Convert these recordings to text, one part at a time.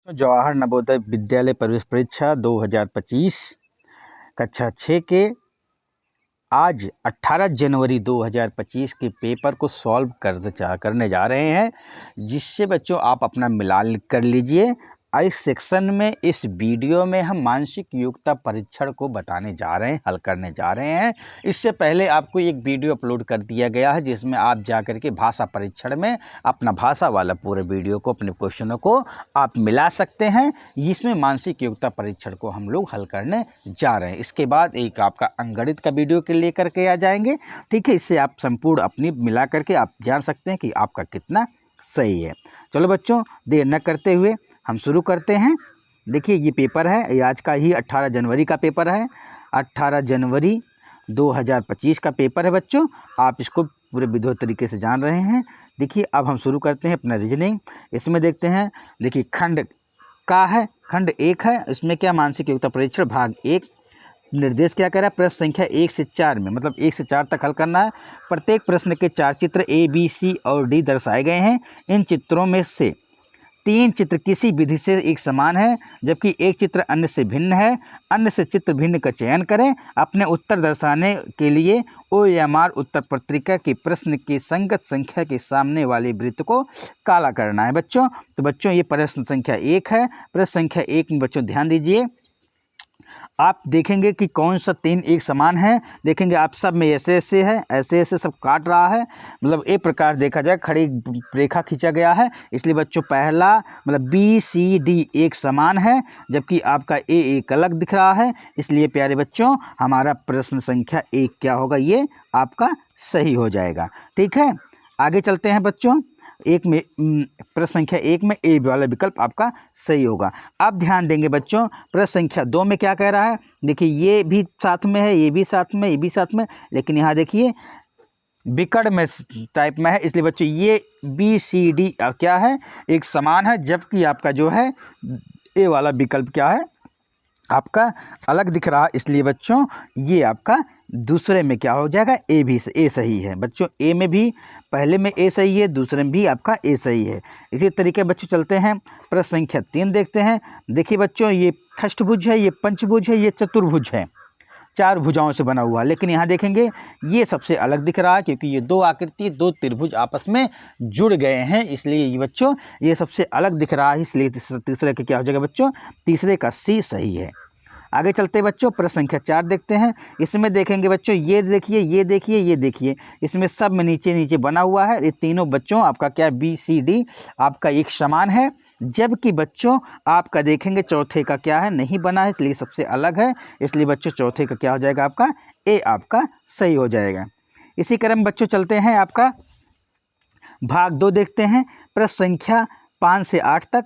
जवाहर नवोदय विद्यालय प्रवेश परीक्षा 2025 कक्षा 6 के आज 18 जनवरी 2025 के पेपर को सॉल्व करने जा रहे हैं, जिससे बच्चों आप अपना मिलान कर लीजिए। इस सेक्शन में, इस वीडियो में हम मानसिक योग्यता परीक्षण को बताने जा रहे हैं, हल करने जा रहे हैं। इससे पहले आपको एक वीडियो अपलोड कर दिया गया है, जिसमें आप जाकर के भाषा परीक्षण में अपना भाषा वाला पूरे वीडियो को, अपने क्वेश्चनों को आप मिला सकते हैं। इसमें मानसिक योग्यता परीक्षण को हम लोग हल करने जा रहे हैं। इसके बाद एक आपका अंकगणित का वीडियो के लेकर के आ जाएंगे, ठीक है। इससे आप संपूर्ण अपनी मिला करके आप जान सकते हैं कि आपका कितना सही है। चलो बच्चों, देर न करते हुए हम शुरू करते हैं। देखिए, ये पेपर है, ये आज का ही 18 जनवरी का पेपर है। 18 जनवरी 2025 का पेपर है बच्चों। आप इसको पूरे विधिवत तरीके से जान रहे हैं। देखिए, अब हम शुरू करते हैं अपना रीजनिंग। इसमें देखते हैं, देखिए खंड का है, खंड 1 है। इसमें क्या, मानसिक योग्यता परीक्षण भाग 1। निर्देश क्या कह रहा है, प्रश्न संख्या 1 से 4 में, मतलब 1 से 4 तक हल करना है। प्रत्येक प्रश्न के 4 चित्र A, B, C और D दर्शाए गए हैं। इन चित्रों में से 3 चित्र किसी विधि से एक समान है, जबकि एक चित्र अन्य से भिन्न है। अन्य से चित्र भिन्न का चयन करें। अपने उत्तर दर्शाने के लिए OMR उत्तर पत्रिका के प्रश्न की संगत संख्या के सामने वाले वृत्त को काला करना है बच्चों। तो बच्चों, ये प्रश्न संख्या 1 है। प्रश्न संख्या 1 में बच्चों ध्यान दीजिए, आप देखेंगे कि कौन सा 3 एक समान है। देखेंगे आप सब में ऐसे ऐसे है, ऐसे ऐसे सब काट रहा है, मतलब एक प्रकार देखा जाए खड़ी रेखा खींचा गया है। इसलिए बच्चों, पहला मतलब BCD एक समान है, जबकि आपका A एक अलग दिख रहा है। इसलिए प्यारे बच्चों, हमारा प्रश्न संख्या 1 क्या होगा, ये आपका सही हो जाएगा, ठीक है। आगे चलते हैं बच्चों। प्रश्न संख्या 1 में A वाला विकल्प आपका सही होगा। अब ध्यान देंगे बच्चों, प्रश्न संख्या 2 में क्या कह रहा है। देखिए, ये भी साथ में है, ये भी साथ में, ये भी साथ में, लेकिन यहाँ देखिए विकर्ण में टाइप में है। इसलिए बच्चों, ये BCD क्या है, एक समान है, जबकि आपका जो है A वाला विकल्प क्या है, आपका अलग दिख रहा है। इसलिए बच्चों, ये आपका दूसरे में क्या हो जाएगा, A सही है बच्चों। A में भी, पहले में A सही है, दूसरे में भी आपका A सही है। इसी तरीके बच्चों चलते हैं, प्रश्न संख्या 3 देखते हैं। देखिए बच्चों, ये खष्टभुज है, ये पंचभुज है, ये चतुर्भुज है, 4 भुजाओं से बना हुआ। लेकिन यहाँ देखेंगे, ये सबसे अलग दिख रहा है, क्योंकि ये 2 आकृति, 2 त्रिभुज आपस में जुड़ गए हैं। इसलिए ये बच्चों, ये सबसे अलग दिख रहा है। इसलिए तीसरे का क्या हो जाएगा बच्चों, तीसरे का C सही है। आगे चलते बच्चों, प्रश्न संख्या 4 देखते हैं। इसमें देखेंगे बच्चों, ये देखिए, ये देखिए, ये देखिए, इसमें सब में नीचे नीचे बना हुआ है। ये तीनों बच्चों आपका क्या, BCD आपका एक समान है, जबकि बच्चों आपका देखेंगे चौथे का क्या है, नहीं बना है, इसलिए सबसे अलग है। इसलिए बच्चों, चौथे का क्या हो जाएगा, आपका A आपका सही हो जाएगा। इसी क्रम बच्चों चलते हैं, आपका भाग 2 देखते हैं। प्रश्न संख्या 5 से 8 तक।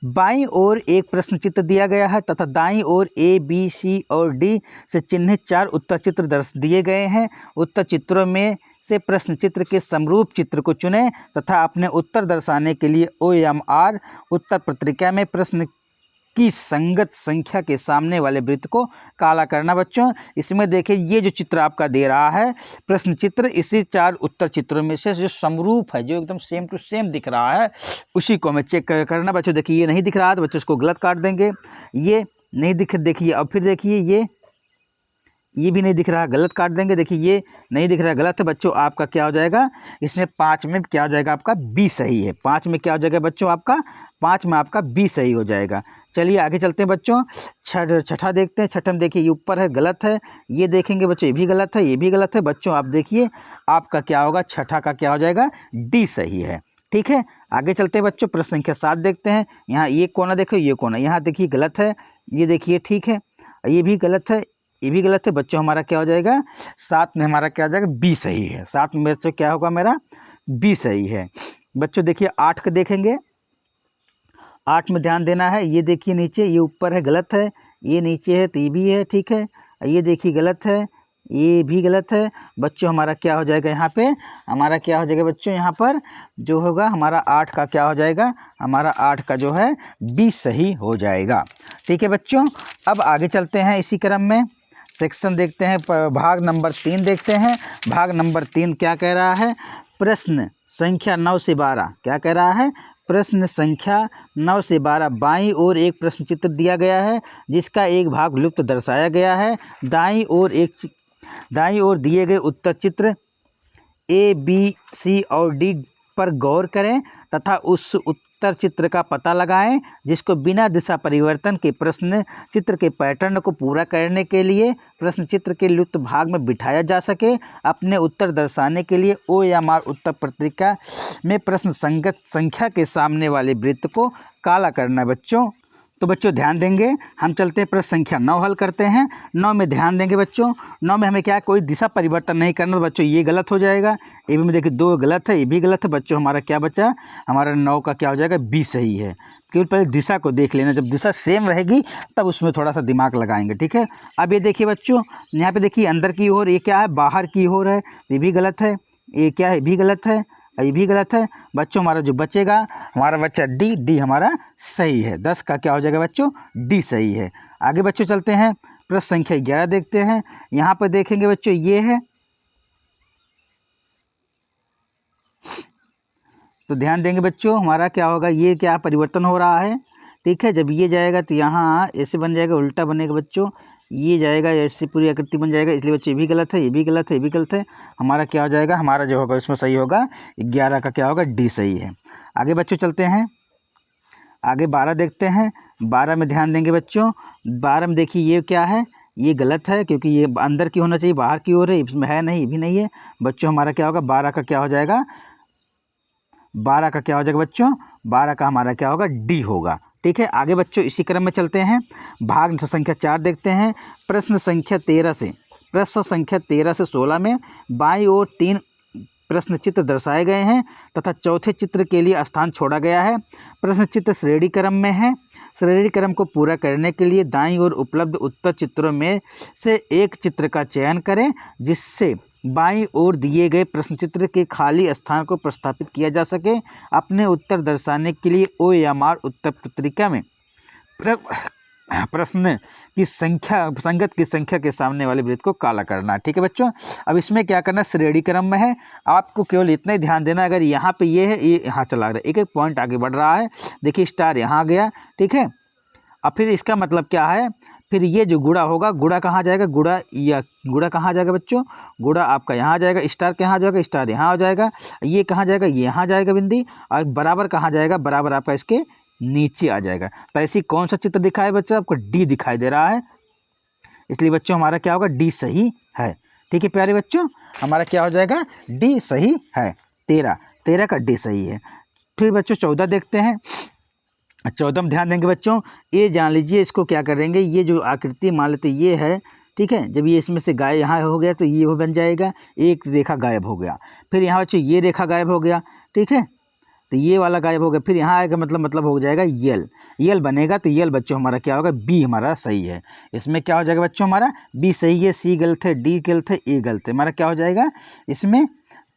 बाईं ओर एक प्रश्न चित्र दिया गया है तथा दाईं ओर A, B, C और D से चिन्हित 4 उत्तर चित्र दर्श दिए गए हैं। उत्तर चित्रों में से प्रश्न चित्र के समरूप चित्र को चुनें तथा अपने उत्तर दर्शाने के लिए OMR उत्तर पत्रिका में प्रश्न की संगत संख्या के सामने वाले वृत्त को काला करना बच्चों। इसमें देखिए, ये जो चित्र आपका दे रहा है प्रश्न चित्र, इसी 4 उत्तर चित्रों में से जो समरूप है, जो एकदम सेम टू सेम दिख रहा है, उसी को हमें चेक करना बच्चों। देखिए, ये नहीं दिख रहा है तो बच्चों इसको गलत काट देंगे। ये नहीं दिख, देखिए अब फिर देखिए, ये भी नहीं दिख रहा, गलत काट देंगे। देखिए, ये नहीं दिख रहा, गलत है बच्चों। आपका क्या हो जाएगा, इसमें 5 में क्या हो जाएगा, आपका B सही है। 5 में क्या हो जाएगा बच्चों, आपका 5 में आपका B सही हो जाएगा। चलिए आगे चलते हैं बच्चों। छठा देखते हैं। छठा में देखिए, ये ऊपर है, गलत है। ये देखेंगे बच्चों, ये भी गलत है, ये भी गलत है बच्चों। आप देखिए, आपका क्या होगा, छठा का क्या हो जाएगा, D सही है, ठीक है। आगे चलते हैं बच्चों, प्रश्न संख्या 7 देखते हैं। यहाँ ये कोना देखो, ये कोना, यहाँ देखिए गलत है, ये देखिए ठीक है, ये भी गलत है, ये भी गलत है बच्चों। हमारा क्या हो जाएगा, 7 में हमारा क्या हो जाएगा, B सही है। 7 में बच्चों क्या होगा, मेरा B सही है बच्चों। देखिए 8 का देखेंगे, 8 में ध्यान देना है। ये देखिए नीचे, ये ऊपर है, गलत है, ये नीचे है तो ये भी है, ठीक है। ये देखिए गलत है, ये भी गलत है बच्चों। हमारा क्या हो जाएगा, यहाँ पे हमारा क्या हो जाएगा बच्चों, यहाँ पर जो होगा हमारा 8 का क्या हो जाएगा, हमारा 8 का जो है B सही हो जाएगा, ठीक है बच्चों। अब आगे चलते हैं, इसी क्रम में सेक्शन देखते हैं, भाग नंबर 3 देखते हैं। भाग नंबर 3 क्या कह रहा है, प्रश्न संख्या 9 से 12 क्या कह रहा है, प्रश्न संख्या 9 से 12 बाईं ओर एक प्रश्न चित्र दिया गया है जिसका एक भाग लुप्त दर्शाया गया है। दाईं ओर दिए गए उत्तर चित्र ए, बी, सी और डी पर गौर करें तथा उस उत्तर चित्र का पता लगाएं जिसको बिना दिशा परिवर्तन के प्रश्न चित्र के पैटर्न को पूरा करने के लिए प्रश्न चित्र के लुप्त भाग में बिठाया जा सके। अपने उत्तर दर्शाने के लिए OMR उत्तर पत्रिका में प्रश्न संगत संख्या के सामने वाले वृत्त को काला करना है बच्चों। तो बच्चों ध्यान देंगे, हम चलते हैं प्रश्न संख्या 9 हल करते हैं। 9 में ध्यान देंगे बच्चों, 9 में हमें क्या है, कोई दिशा परिवर्तन नहीं करना। तो बच्चों ये गलत हो जाएगा, ए बी में देखिए 2 गलत है, ये भी गलत है बच्चों। हमारा क्या बचा, हमारा 9 का क्या हो जाएगा, बी सही है। केवल पहले दिशा को देख लेना, जब दिशा सेम रहेगी तब उसमें थोड़ा सा दिमाग लगाएंगे, ठीक है। अब ये देखिए बच्चों, यहाँ पर देखिए अंदर की ओर, ये क्या है, बाहर की ओर है, ये भी गलत है। ये क्या है, भी गलत है, ये भी गलत है बच्चों। हमारा जो बचेगा, हमारा बच्चा डी हमारा सही है। 10 का क्या हो जाएगा बच्चों, डी सही है। आगे बच्चों चलते हैं, प्रश्न संख्या 11 देखते हैं। यहाँ पर देखेंगे बच्चों, ये है, तो ध्यान देंगे बच्चों, हमारा क्या होगा, ये क्या परिवर्तन हो रहा है, ठीक है। जब ये जाएगा तो यहाँ ऐसे बन जाएगा, उल्टा बनेगा बच्चों। ये जाएगा ऐसे पूरी आकृति बन जाएगा, इसलिए बच्चों ये भी गलत है, ये भी गलत है, ये भी गलत है। हमारा क्या हो जाएगा, हमारा जो होगा इसमें सही होगा 11 का क्या होगा, डी सही है। आगे बच्चों चलते हैं, आगे 12 देखते हैं। 12 में ध्यान देंगे बच्चों, 12 में देखिए ये क्या है, ये गलत है क्योंकि ये अंदर की होना चाहिए, बाहर की ओर है, इसमें है नहीं, ये भी नहीं है बच्चों। हमारा क्या होगा, 12 का क्या हो जाएगा, 12 का क्या हो जाएगा बच्चों, 12 का हमारा क्या होगा, डी होगा, ठीक है। आगे बच्चों इसी क्रम में चलते हैं, भाग संख्या 4 देखते हैं। प्रश्न संख्या 13 से 16 में बाईं ओर 3 प्रश्न चित्र दर्शाए गए हैं तथा चौथे चित्र के लिए स्थान छोड़ा गया है। प्रश्न चित्र श्रेणी क्रम में है। श्रेणी क्रम को पूरा करने के लिए दाईं ओर उपलब्ध उत्तर चित्रों में से एक चित्र का चयन करें जिससे बाईं ओर दिए गए प्रश्न चित्र के खाली स्थान को प्रस्थापित किया जा सके। अपने उत्तर दर्शाने के लिए OMR उत्तर पत्रिका में प्रश्न की संख्या संगत की संख्या के सामने वाले वृत्त को काला करना, ठीक है बच्चों। अब इसमें क्या करना, श्रेणी क्रम में है, आपको केवल इतना ही ध्यान देना, अगर यहाँ पे ये है, ये यहाँ चला रहा है, एक एक पॉइंट आगे बढ़ रहा है, देखिए स्टार यहाँ आ गया, ठीक है। अब फिर इसका मतलब क्या है, फिर ये जो गुड़ा होगा, गुड़ा कहाँ जाएगा, गुड़ा कहाँ जाएगा बच्चों, गुड़ा आपका यहाँ आ जाएगा, स्टार कहाँ जाएगा, स्टार यहाँ आ जाएगा, ये कहाँ जाएगा, ये यहाँ जाएगा बिंदी, और बराबर कहाँ जाएगा, बराबर आपका इसके नीचे आ जाएगा। तो ऐसी कौन सा चित्र दिखा है बच्चों, आपको डी दिखाई दे रहा है, इसलिए बच्चों हमारा क्या होगा, डी सही है, ठीक है प्यारे बच्चों, हमारा क्या हो जाएगा, डी सही है। 13 का डी सही है। फिर बच्चों 14 देखते हैं। 14 में ध्यान देंगे बच्चों, ये जान लीजिए, इसको क्या करेंगे, ये जो आकृति मान लेते ये है, ठीक है। जब ये इसमें से गाय यहाँ हो गया तो ये वो बन जाएगा, एक रेखा गायब हो गया। फिर यहाँ बच्चों ये रेखा गायब हो गया, ठीक है, तो ये वाला गायब हो गया। फिर यहाँ आएगा, मतलब हो जाएगा यल बनेगा, तो यल बच्चों हमारा क्या होगा, बी हमारा सही है। इसमें क्या हो जाएगा बच्चों, हमारा बी सही है, सी गलत है, डी गलत है, ए गलत है, हमारा क्या हो जाएगा, इसमें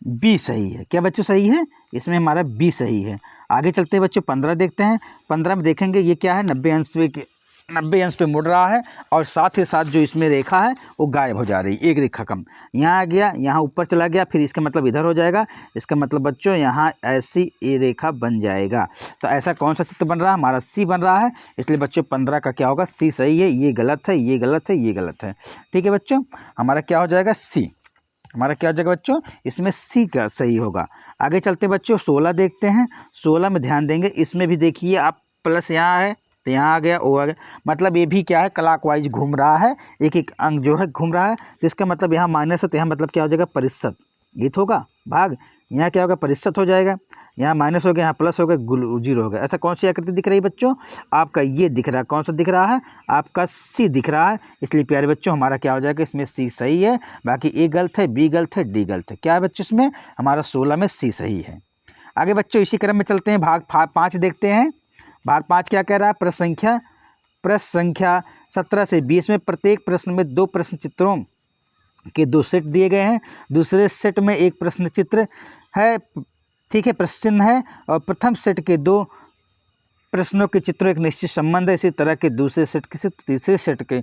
बी सही है। क्या बच्चों सही है, इसमें हमारा बी सही है। आगे चलते हैं बच्चों, 15 देखते हैं। 15 में देखेंगे, ये क्या है, 90 अंश पे मुड़ रहा है और साथ ही साथ जो इसमें रेखा है वो गायब हो जा रही है, एक रेखा कम, यहाँ आ गया, यहाँ ऊपर चला गया, फिर इसका मतलब इधर हो जाएगा, इसका मतलब बच्चों यहाँ ऐसी ए रेखा बन जाएगा। तो ऐसा कौन सा चित्र बन रहा है, हमारा सी बन रहा है, इसलिए बच्चों 15 का क्या होगा, सी सही है, ये गलत है, ये गलत है, ये गलत है, ठीक है बच्चों, हमारा क्या हो जाएगा, सी, हमारा क्या हो जाएगा बच्चों, इसमें सी का सही होगा। आगे चलते बच्चों 16 देखते हैं। 16 में ध्यान देंगे, इसमें भी देखिए आप प्लस यहाँ है तो यहाँ आ गया, ओ आ गया, मतलब ये भी क्या है, क्लॉकवाइज घूम रहा है, एक एक अंक जो है घूम रहा है, तो इसका मतलब यहाँ माइनस है, तो यहाँ मतलब क्या हो जाएगा, प्रतिशत, ये होगा भाग, यहाँ क्या होगा, प्रतिशत हो जाएगा, यहाँ माइनस हो गया, यहाँ प्लस हो गया, जीरो हो गया। ऐसा कौन सी आकृति दिख रही है बच्चों, आपका ये दिख रहा है, कौन सा दिख रहा है, आपका सी दिख रहा है, इसलिए प्यारे बच्चों हमारा क्या हो जाएगा, इसमें सी सही है, बाकी ए गलत है, बी गलत है, डी गलत है। क्या है बच्चों, इसमें हमारा 16 में सी सही है। आगे बच्चों इसी क्रम में चलते हैं, भाग 5 देखते हैं। भाग 5 क्या कह रहा है, प्रश्न संख्या 17 से 20 में प्रत्येक प्रश्न में 2 प्रश्न चित्रों के 2 सेट दिए गए हैं। दूसरे सेट में एक प्रश्न चित्र है, ठीक है, प्रश्न चिन्ह है, और प्रथम सेट के 2 प्रश्नों के चित्रों एक निश्चित संबंध है, इसी तरह के दूसरे सेट के तीसरे सेट के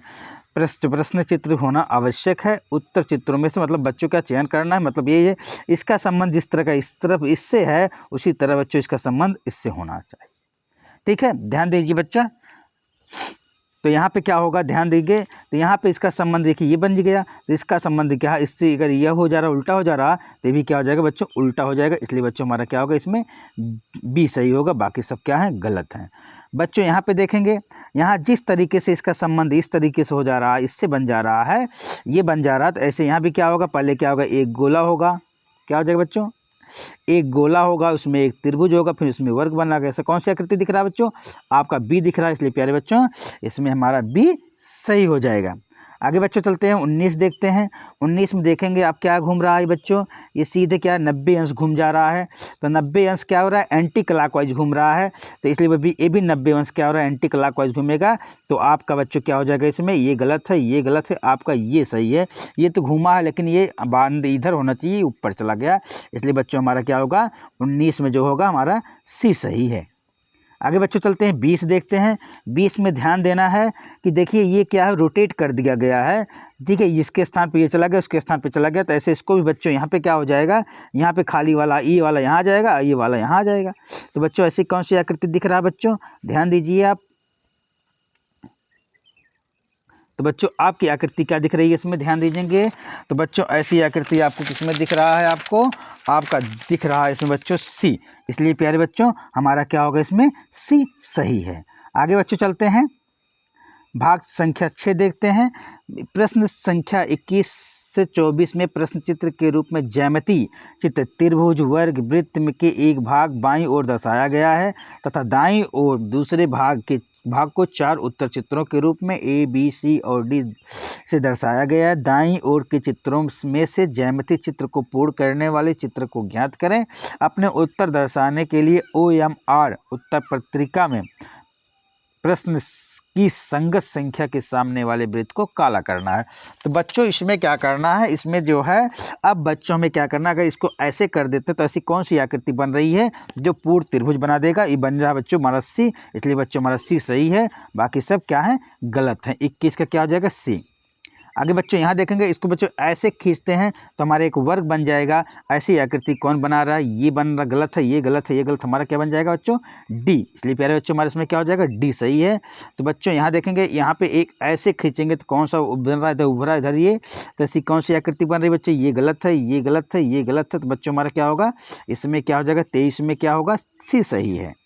प्रश्न चित्र होना आवश्यक है। उत्तर चित्रों में से मतलब बच्चों का चयन करना है, मतलब ये इसका संबंध जिस तरह का इस तरफ इससे है, उसी तरह बच्चों इसका संबंध इससे होना चाहिए। ठीक है, ध्यान दीजिए बच्चा। तो यहाँ पे क्या होगा, ध्यान दीजिए। तो यहाँ पे इसका संबंध देखिए ये बन गया, तो इसका संबंध क्या है, इससे अगर यह हो जा रहा उल्टा हो जा रहा, तो ये भी क्या हो जाएगा बच्चों, उल्टा हो जाएगा। इसलिए बच्चों हमारा क्या होगा, इसमें बी सही होगा, बाकी सब क्या है, गलत हैं। बच्चों यहाँ पे देखेंगे, यहाँ जिस तरीके से इसका संबंध इस तरीके से हो जा रहा है, इससे बन जा रहा है, ये बन जा रहा है, तो ऐसे यहाँ भी क्या होगा, पहले क्या होगा, एक गोला होगा, क्या हो जाएगा बच्चों, एक गोला होगा, उसमें एक त्रिभुज होगा, फिर उसमें वर्ग बना गया। ऐसा कौन सी आकृति दिख रहा है बच्चों, आपका बी दिख रहा है, इसलिए प्यारे बच्चों इसमें हमारा बी सही हो जाएगा। आगे बच्चों चलते हैं, 19 देखते हैं। 19 में देखेंगे आप क्या घूम रहा है बच्चों, ये सीधे क्या 90 अंश घूम जा रहा है। तो 90 अंश क्या हो रहा है, एंटी क्लॉकवाइज घूम रहा है, तो इसलिए भी ये भी 90 अंश क्या हो रहा है, एंटी क्लॉकवाइज घूमेगा। तो आपका बच्चों क्या हो जाएगा, इसमें ये गलत है, ये गलत है, आपका ये सही है। ये तो घूमा है लेकिन ये बांध इधर होना चाहिए, ऊपर चला गया, इसलिए बच्चों हमारा क्या होगा, 19 में जो होगा हमारा सी सही है। आगे बच्चों चलते हैं, 20 देखते हैं। 20 में ध्यान देना है कि देखिए ये क्या है, रोटेट कर दिया गया है। ठीक है, इसके स्थान पे ये चला गया, उसके स्थान पे चला गया, तो ऐसे इसको भी बच्चों यहाँ पे क्या हो जाएगा, यहाँ पे खाली वाला ये वाला यहाँ आ जाएगा, ये वाला यहाँ आ जाएगा। तो बच्चों ऐसी कौन सी आकृति दिख रहा है बच्चों, ध्यान दीजिए आप। तो बच्चों आपकी आकृति क्या दिख रही है, इसमें ध्यान दीजिएंगे। तो बच्चों ऐसी आकृति आपको किसमें दिख रहा है, आपको आपका दिख रहा है इसमें बच्चों सी, इसलिए प्यारे बच्चों हमारा क्या होगा, इसमें सी सही है। आगे बच्चों चलते हैं, भाग संख्या 6 देखते हैं। प्रश्न संख्या 21 से 24 में प्रश्न चित्र के रूप में ज्यामिति चित्र त्रिभुज वर्ग वृत्त के एक भाग बाईं ओर दर्शाया गया है तथा दाईं ओर दूसरे भाग को 4 उत्तर चित्रों के रूप में ए बी सी और डी से दर्शाया गया है। दाईं ओर के चित्रों में से ज्यामिति चित्र को पूर्ण करने वाले चित्र को ज्ञात करें। अपने उत्तर दर्शाने के लिए OMR उत्तर पत्रिका में प्रश्न की संगत संख्या के सामने वाले वृत्त को काला करना है। तो बच्चों इसमें क्या करना है, इसमें जो है अब बच्चों में क्या करना है, अगर इसको ऐसे कर देते तो ऐसी कौन सी आकृति बन रही है जो पूर्ण त्रिभुज बना देगा, ये बन रहा है बच्चों हमारा सी, इसलिए बच्चों हमारा सी सही है, बाकी सब क्या है, गलत है। 21 का क्या हो जाएगा, सी। आगे बच्चों यहाँ देखेंगे, इसको बच्चों ऐसे खींचते हैं तो हमारा एक वर्ग बन जाएगा। ऐसी आकृति कौन बना रहा है, ये बन रहा, गलत है, ये गलत है, ये गलत, हमारा क्या बन जाएगा बच्चों, डी। इसलिए प्यारे बच्चों हमारे इसमें क्या हो जाएगा, डी सही है। तो बच्चों यहाँ देखेंगे, यहाँ पे एक ऐसे खींचेंगे तो कौन सा बन रहा है, इधर उभरा इधर, ये तो ऐसी कौन सी आकृति बन रही है बच्चों, ये गलत है, ये गलत है, ये गलत है। तो बच्चों हमारा क्या होगा, इसमें क्या हो जाएगा, 23 में क्या होगा, सी सही है।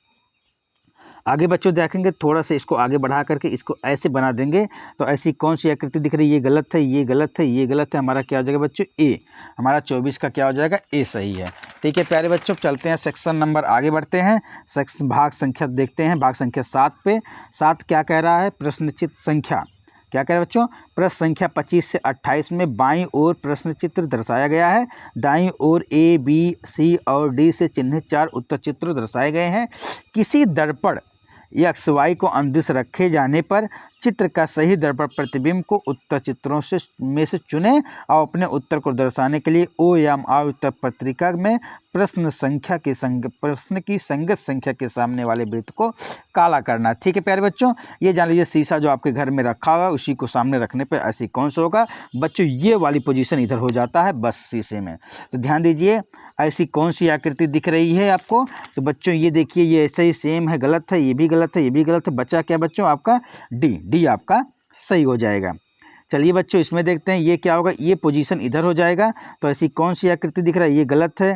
आगे बच्चों देखेंगे, थोड़ा सा इसको आगे बढ़ा करके इसको ऐसे बना देंगे तो ऐसी कौन सी आकृति दिख रही है, ये गलत है, ये गलत है, ये गलत है, हमारा क्या हो जाएगा बच्चों, ए। हमारा 24 का क्या हो जाएगा, ए सही है। ठीक है प्यारे बच्चों, चलते हैं सेक्शन नंबर, आगे बढ़ते हैं, सेक्शन भाग संख्या देखते हैं, भाग संख्या 7 पे। 7 क्या कह रहा है, प्रश्नचित्र संख्या क्या कह रहा है बच्चों, प्रश्न संख्या 25 से 28 में बाईं ओर प्रश्न चित्र दर्शाया गया है। दाईं ओर ए बी सी और डी से चिन्हित 4 उत्तर चित्र दर्शाए गए हैं। किसी दर्पण एक्स वाई को अनुदिश रखे जाने पर चित्र का सही दर्पण प्रतिबिंब को उत्तर चित्रों में से चुने और अपने उत्तर को दर्शाने के लिए OMR उत्तर पत्रिका में प्रश्न की संगत संख्या के सामने वाले वृत्त को काला करना। ठीक है प्यारे बच्चों, ये जान लीजिए शीशा जो आपके घर में रखा हुआ उसी को सामने रखने पर ऐसी कौन सा होगा बच्चों, ये वाली पोजीशन इधर हो जाता है बस शीशे में। तो ध्यान दीजिए, ऐसी कौन सी आकृति दिख रही है आपको, तो बच्चों ये देखिए, ये ऐसे ही सेम है, गलत है, ये भी गलत है, ये भी गलत है, बचा क्या बच्चों आपका, डी आपका सही हो जाएगा। चलिए बच्चों इसमें देखते हैं, ये क्या होगा, ये पोजीशन इधर हो जाएगा, तो ऐसी कौन सी आकृति दिख रहा है, ये गलत है,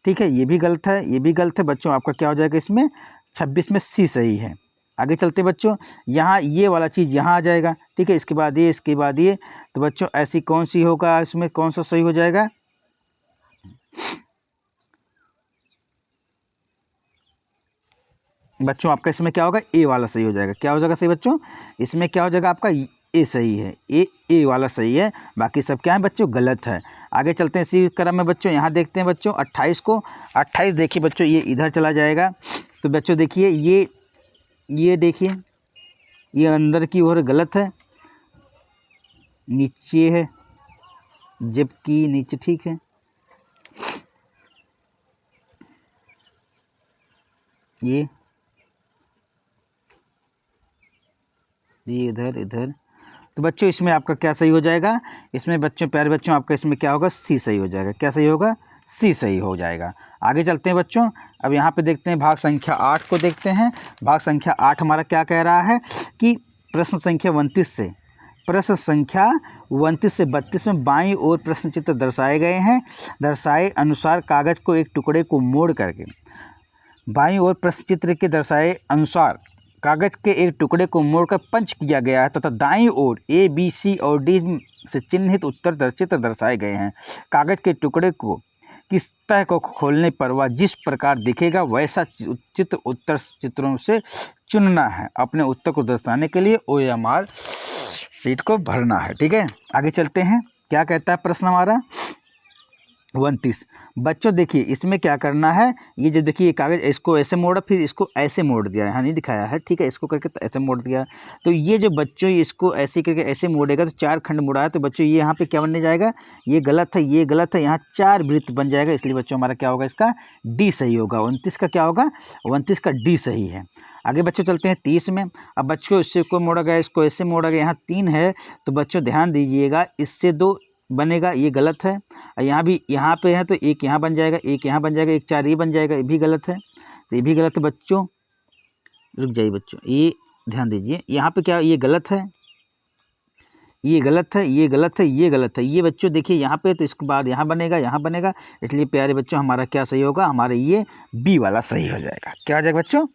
ठीक है, ये भी गलत है, ये भी गलत है, बच्चों आपका क्या हो जाएगा, इसमें 26 में सी सही है। आगे चलते बच्चों, यहाँ ये वाला चीज़ यहाँ आ जाएगा, ठीक है, इसके बाद ये, इसके बाद ये, तो बच्चों ऐसी कौन सी होगा, इसमें कौन सा सही हो जाएगा, बच्चों आपका इसमें क्या होगा, ए वाला सही हो जाएगा। क्या हो जाएगा सही बच्चों, इसमें क्या हो जाएगा आपका, ए सही है, ए वाला सही है, बाकी सब क्या है बच्चों, गलत है। आगे चलते हैं इसी क्रम में बच्चों, यहाँ देखते हैं बच्चों 28 को। 28 देखिए बच्चों, ये इधर चला जाएगा, तो बच्चों देखिए ये देखिए, ये अंदर की ओर गलत है, नीचे है, जबकि नीचे ठीक है, ये ये इधर इधर, तो बच्चों इसमें आपका क्या सही हो जाएगा, इसमें बच्चों प्यारे बच्चों आपका इसमें क्या होगा, सी सही हो जाएगा। क्या सही होगा, सी सही हो जाएगा। आगे चलते हैं बच्चों, अब यहाँ पे देखते हैं भाग संख्या 8 को देखते हैं। भाग संख्या 8 हमारा क्या कह रहा है कि प्रश्न संख्या 29 से 32 में बाईं ओर प्रश्न चित्र दर्शाए गए हैं। दर्शाए अनुसार कागज को एक टुकड़े को मोड़ करके, बाईं ओर प्रश्न चित्र के दर्शाए अनुसार कागज के एक टुकड़े को मोड़कर पंच किया गया है तथा दाईं ओर ए, बी, सी और डी से चिन्हित उत्तर चित्र दर्शाए गए हैं। कागज के टुकड़े को किस तह को खोलने पर वह जिस प्रकार दिखेगा वैसा चित्र उत्तर चित्रों से चुनना है। अपने उत्तर को दर्शाने के लिए OMR सीट को भरना है। ठीक है, आगे चलते हैं। क्या कहता है प्रश्न हमारा 29। बच्चों देखिए इसमें क्या करना है, ये जो देखिए कागज इसको ऐसे मोड़ा, फिर इसको ऐसे मोड़ दिया है, यहाँ नहीं दिखाया है। ठीक है, इसको करके तो ऐसे मोड़ दिया। तो ये जो बच्चों इसको ऐसे करके ऐसे मोड़ेगा तो 4 खंड मुड़ा है, तो बच्चों ये यहाँ पे क्या बनने जाएगा, ये गलत है, ये गलत है, यहाँ 4 वृत्त बन जाएगा। इसलिए बच्चों हमारा क्या होगा, इसका डी सही होगा। 29 का क्या होगा, 29 का डी सही है। आगे बच्चों चलते हैं 30 में। अब बच्चों इससे को मोड़ा गया, इसको ऐसे मोड़ा गया, यहाँ 3 है, तो बच्चों ध्यान दीजिएगा, इससे 2 बनेगा, ये गलत है। यहाँ भी यहाँ पे है तो एक यहाँ बन जाएगा, एक यहाँ बन जाएगा, एक 4 ये बन जाएगा, ये भी गलत है, तो ये भी गलत है। बच्चों रुक जाइए बच्चों, ये ध्यान दीजिए, यहाँ पे क्या, ये गलत है, ये गलत है, ये गलत है, ये गलत है। ये बच्चों देखिए यहाँ पे, तो इसके बाद यहाँ बनेगा, यहाँ बनेगा। इसलिए प्यारे बच्चों हमारा क्या सही होगा, हमारे ये बी वाला सही हो जाएगा। क्या हो जाएगा बच्चों,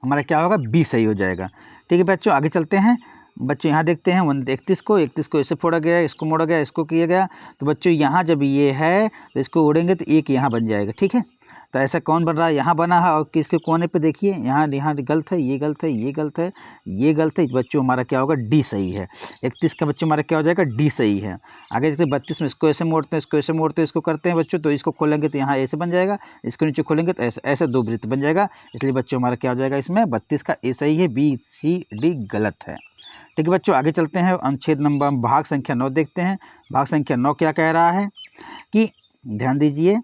हमारा क्या होगा, बी सही हो जाएगा। ठीक है बच्चों, आगे चलते हैं। बच्चों यहाँ देखते हैं 31 को ऐसे फोड़ा गया, इसको मोड़ा गया, इसको किया गया। तो बच्चों यहाँ जब ये है तो इसको उड़ेंगे तो एक यहाँ बन जाएगा। ठीक है, तो ऐसा कौन बन रहा है, यहाँ बना है, और किसके कोने पे देखिए, यहाँ गलत है, ये गलत है, ये गलत है, ये गलत है। बच्चों हमारा क्या होगा, डी सही है। 31 का बच्चों हमारा क्या हो जाएगा, डी सही है। आगे जैसे 32 में इसको ऐसे मोड़ते हैं, इसको ऐसे मोड़ते हैं, इसको करते हैं बच्चों, तो इसको खोलेंगे तो यहाँ ऐसे बन जाएगा, इसको नीचे खोलेंगे तो ऐसे ऐसे 2 वृत्त बन जाएगा। इसलिए बच्चों हमारा क्या हो जाएगा, इसमें 32 का ए सही है, बी, सी, डी गलत है। ठीक है बच्चों, आगे चलते हैं। अनुच्छेद नंबर भाग संख्या 9 देखते हैं। भाग संख्या 9 क्या कह रहा है कि ध्यान दीजिए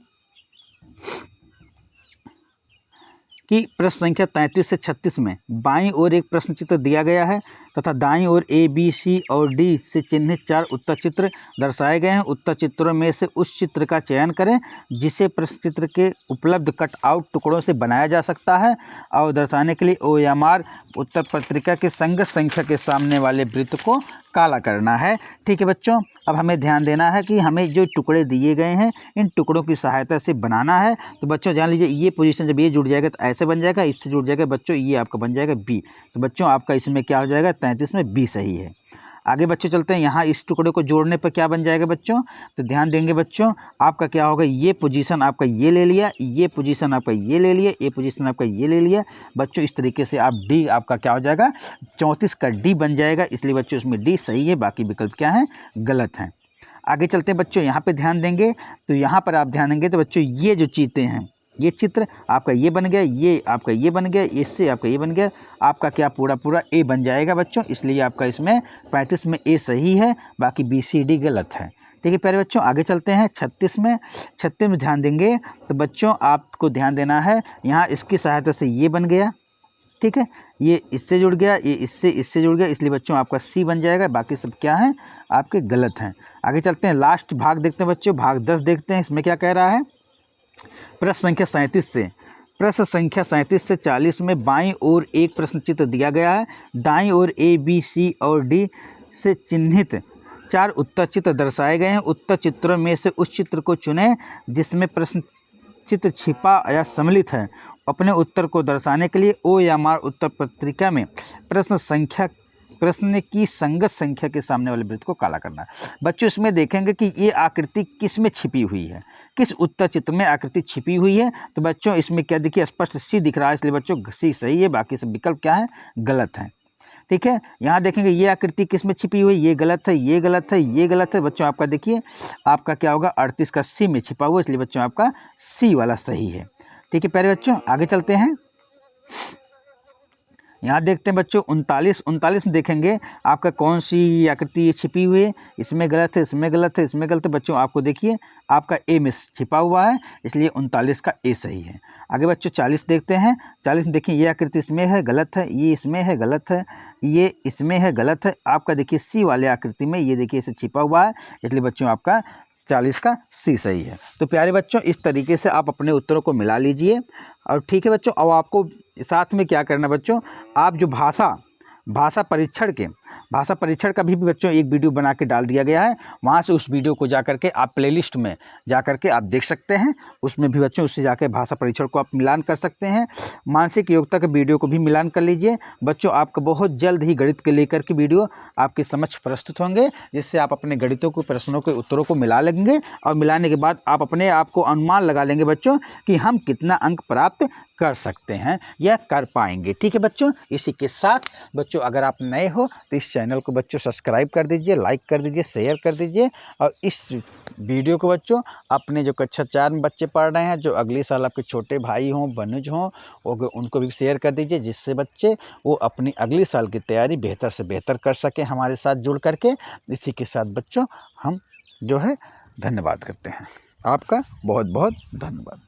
कि प्रश्न संख्या 33 से 36 में बाईं ओर एक प्रश्न चित्र दिया गया है तथा दाईं ओर ए, बी, सी और डी से चिन्हित 4 उत्तर चित्र दर्शाए गए हैं। उत्तर चित्रों में से उस चित्र का चयन करें जिसे प्रश्न चित्र के उपलब्ध कटआउट टुकड़ों से बनाया जा सकता है और दर्शाने के लिए OMR उत्तर पत्रिका के संगत संख्या के सामने वाले वृत्त को काला करना है। ठीक है बच्चों, अब हमें ध्यान देना है कि हमें जो टुकड़े दिए गए हैं इन टुकड़ों की सहायता से बनाना है। तो बच्चों जान लीजिए, ये पोजीशन जब ये जुड़ जाएगा तो ऐसे बन जाएगा, इससे जुड़ जाएगा बच्चों, ये आपका बन जाएगा बी। तो बच्चों आपका इसमें क्या हो जाएगा, 33 में बी सही है। आगे बच्चों चलते हैं, यहाँ इस टुकड़े को जोड़ने पर क्या बन जाएगा बच्चों, तो ध्यान देंगे बच्चों, आपका क्या होगा, ये पोजीशन आपका ये ले लिया, ये पोजीशन आपका ये ले लिया, ये पोजीशन आपका ये ले लिया। बच्चों इस तरीके से आप डी आपका क्या हो जाएगा, 34 का डी बन जाएगा। इसलिए बच्चों इसमें डी सही है, बाकी विकल्प क्या हैं, गलत हैं। आगे चलते हैं बच्चों, यहाँ पे ध्यान देंगे, तो यहाँ पर आप ध्यान देंगे तो बच्चों ये जो चीज़ें हैं, ये चित्र आपका ये बन गया, ये आपका ये बन गया, इससे आपका ये बन गया, आपका क्या पूरा ए बन जाएगा बच्चों। इसलिए आपका इसमें 35 में ए सही है, बाकी बी, सी, डी गलत है। ठीक है प्यारे बच्चों, आगे चलते हैं 36 में ध्यान देंगे तो बच्चों आपको ध्यान देना है, यहाँ इसकी सहायता से ये बन गया, ठीक है, ये इससे जुड़ गया, ये इससे जुड़ गया, इसलिए बच्चों आपका सी बन जाएगा, बाकी सब क्या हैं, आपके गलत हैं। आगे चलते हैं, लास्ट भाग देखते हैं बच्चों, भाग 10 देखते हैं। इसमें क्या कह रहा है, प्रश्न संख्या 37 से 40 में बाईं ओर एक प्रश्न चित्र दिया गया है। दाईं ओर ए, बी, सी और डी से चिन्हित 4 उत्तर चित्र दर्शाए गए हैं। उत्तर चित्रों में से उस चित्र को चुनें जिसमें प्रश्न चित्र छिपा या सम्मिलित है। अपने उत्तर को दर्शाने के लिए OMR उत्तर पत्रिका में प्रश्न की संगत संख्या के सामने वाले वृत्त को काला करना है। बच्चों इसमें देखेंगे कि ये आकृति किस में छिपी हुई है, किस उत्तर चित्र में आकृति छिपी हुई है। तो बच्चों इसमें क्या देखिए, स्पष्ट सी दिख रहा है, इसलिए बच्चों सी सही है, बाकी सब विकल्प क्या है, गलत हैं। ठीक है, यहाँ देखेंगे ये आकृति किस में छिपी हुई, ये गलत है, ये गलत है, ये गलत है। बच्चों आपका देखिए, आपका क्या होगा, 38 का सी में छिपा हुआ, इसलिए बच्चों आपका सी वाला सही है। ठीक है प्यारे बच्चों, आगे चलते हैं। यहाँ देखते हैं बच्चों 39 में देखेंगे आपका कौन सी आकृति छिपी हुई है, इसमें गलत है, इसमें गलत है, इसमें गलत है। बच्चों आपको देखिए आपका ए में छिपा हुआ है, इसलिए 39 का ए सही है। आगे बच्चों 40 देखते हैं। 40 में देखिए ये आकृति इसमें है, गलत है, ये इसमें है, गलत है, ये इसमें है, गलत है। आपका देखिए सी वाले आकृति में ये देखिए इसे छिपा हुआ है, इसलिए बच्चों आपका 40 का सी सही है। तो प्यारे बच्चों इस तरीके से आप अपने उत्तरों को मिला लीजिए। और ठीक है बच्चों, अब आपको साथ में क्या करना बच्चों, आप जो भाषा परीक्षण का भी बच्चों एक वीडियो बना के डाल दिया गया है, वहाँ से उस वीडियो को जाकर के आप प्लेलिस्ट में जाकर के आप देख सकते हैं। उसमें भी बच्चों उससे जाकर भाषा परीक्षण को आप मिलान कर सकते हैं। मानसिक योग्यता के वीडियो को भी मिलान कर लीजिए। बच्चों आपका बहुत जल्द ही गणित के लेकर के वीडियो आपके समक्ष प्रस्तुत होंगे, जिससे आप अपने गणितों के प्रश्नों के उत्तरों को मिला लेंगे और मिलाने के बाद आप अपने आप को अनुमान लगा लेंगे बच्चों कि हम कितना अंक प्राप्त कर सकते हैं या कर पाएंगे। ठीक है बच्चों, इसी के साथ बच्चों अगर आप नए हो तो इस चैनल को बच्चों सब्सक्राइब कर दीजिए, लाइक कर दीजिए, शेयर कर दीजिए। और इस वीडियो को बच्चों अपने जो कक्षा 4 में बच्चे पढ़ रहे हैं, जो अगले साल आपके छोटे भाई हों, बनुज हों, उनको भी शेयर कर दीजिए, जिससे बच्चे वो अपनी अगले साल की तैयारी बेहतर से बेहतर कर सकें हमारे साथ जुड़ करके। इसी के साथ बच्चों हम जो है धन्यवाद करते हैं। आपका बहुत बहुत धन्यवाद।